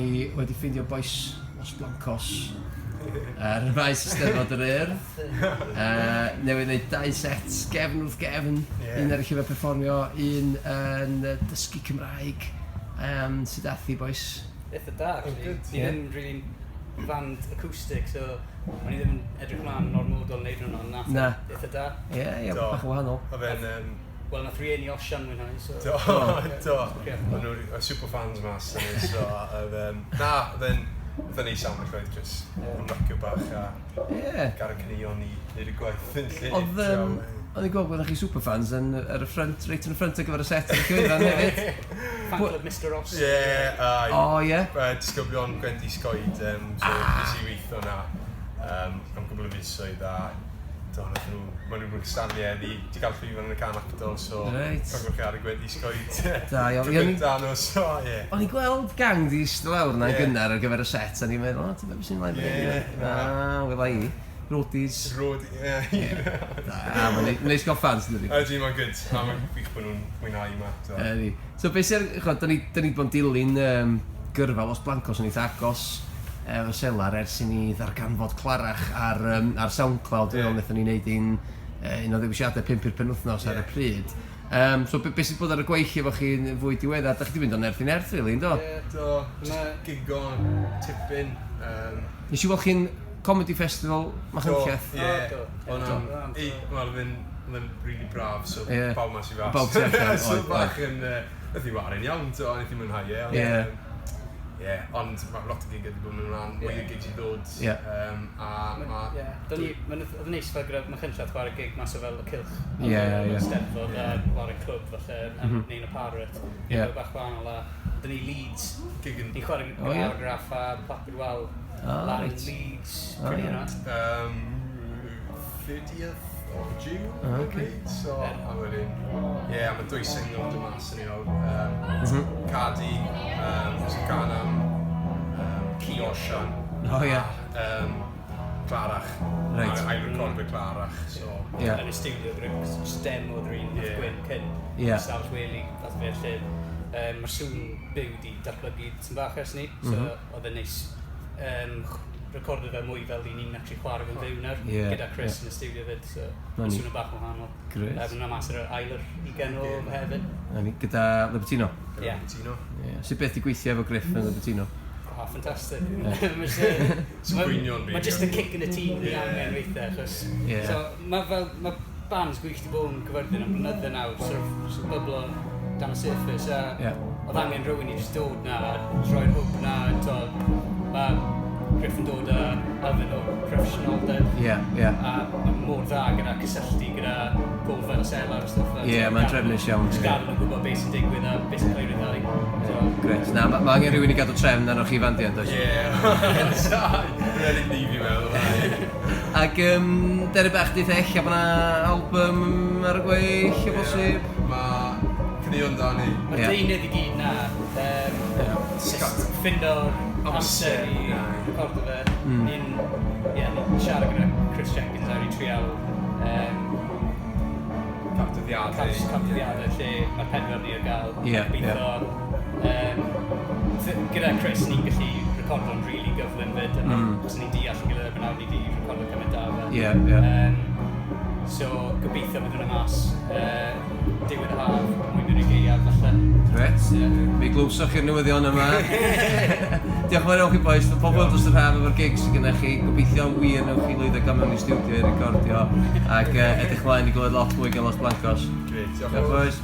Ni wedi ffeindio bois Los Blancos ar y maes Steddfod yr Urdd. Newydd wneud 2 set, gefn wrth gefn. Un ar y llyfr perfformio, un yn dysgu Cymraeg. Sut dath i bois? Eitha da, actually. Ni ddim really band acoustic, so o'n i ddim yn edrych mlaen o'r modol wneud nhw'n na. Eitha da. Ie, bach yn wahanol. Wel, nath rieni Osian mwynhau, so... Do. O'n nhw'n superfans mas. So, oedd e'n neis am y gwaith, jyst ymlacio bach a gar y cynnion i wneud y gwaith yn lle. O'n i'n gweld bod chi superfans ar y ffrant, reit yn y ffrant ar gyfer y set yn y cyfeiriad hefyd. Fan club Mr Ross. Ie. Disgyblion Gwendi Sgoed, so nes i weithio na am gwbl o fisoedd a maen nhw'n stanliau di gael llwyfan yn y can actol, so rhagwch chi ar y Gwendi Sgoed. O'n i'n gweld gang di ystod lawr na'n gynnar ar gyfer y set, a ni'n meddwl, ti'n meddwl sy'n mlaen wela i. Roadies. Mae'n neis gael fans yn dweud. Ydy, mae'n gyd. Mae'n gwych bod nhw'n mwynhau yma. So beth sy'n... Da ni wedi bod yn dilyn gyrfa Los Blancos yn eitha agos efo Selar ers i ni ddarganfod clarach ar SoundCloud. Dwi'n meddwl wnaethon ni wneud un o ddewisiadau 5 penwythnos ar y pryd. So beth sydd bod ar y gweithio efo chi'n fwy diweddar? Da chi wedi mynd o'n nerth i nerth, really, ynddo? Do. Gigon, tipyn. Nes i weld chi'n Comedy Festival, Machynlleth. Oedd yn really braf, so pawb mas i fas. Pawb tu allan, So bach yn... Oedd hi waren iawn, so oedd hi mwynhau e. Ond mae lot o gig wedi bod yn rhan, mwy o gigs i ddod. Oedd yn neis fel gyda Machynlleth chwarae gig mas o fel y Cylch. Steddfod a chwarae clwb falle, neu'n y Parrot. Bach wahanol a... Dyn ni Leeds. Ni'n chwarae Paragraff a Papur Wal. Lan Leeds, pryd yna. 30th of June, so a wedyn, mae 2 single dy mas yn un o'r Cadi, Canam, Osian, Clarach, a'i recordio Clarach, so... Yn y studio, just demo o'r un wrth Gwyn cyn, Stafell Wely, fath o fe lle. Mae'r sŵn byw di datblygu tyn bach ers ni, so oedd yn neis recordio fe mwy fel i ni'n actually chwarae fe'n fyw nawr gyda Chris yn y studio fyd, so mae'n swnio bach yn wahanol. Yna mas ar ailer 20 o hefyd. Gyda Libertino? Ie. Sut beth i gweithio efo Griff yn Libertino? Fantastic. Mae just a kick yn y tîm ni angen weithiau, achos mae bands gwych di bod yn gyfyrddin am blynydde nawr, sort of byblo dan y surface, a oedd angen rhywun i just dod na, roi'r hwb na, mae Griff yn dod â elfen o professionoldeb. A mor dda gyda cysylltu gyda pobl fel Selar a stwff. Mae'n drefnus iawn. Just gadw nhw'n gwybod beth sy'n digwydd a beth sy'n cael ei ddau. Gret. Mae angen rhywun i gadw trefn na nhw'ch chi fandiau, does? Rhaid i ni fi meddwl. Ac deri bach di ddech, a bo'na album ar y gweill, o bosib? Mae cynnion da ni. Mae deunydd i gyd na. Ffindo'r amser i recordo fe. Ni'n siarad gyda Chris Jenkins ar ei trial capdyddiadau lle mae'r pedwar ni ar gael. Gyda Chris ni'n gallu recordo'n rili gyflym fyd, os ni'n deall yn gilydd erbyn awr ni di recordo cymaint da fe. So gobeithio bydd hwnna mas diwedd y haf, mwyn yn y geiaf falle. Gret, mi glwsoch chi'r newyddion yma. Diolch yn fawr chi bois, pobl dros yr haf efo'r gigs sydd gennych chi, gobeithio wir newch chi lwyddo gan mewn i studio i recordio ac edrych mlaen i glywed lot mwy gan Los Blancos. Diolch bois.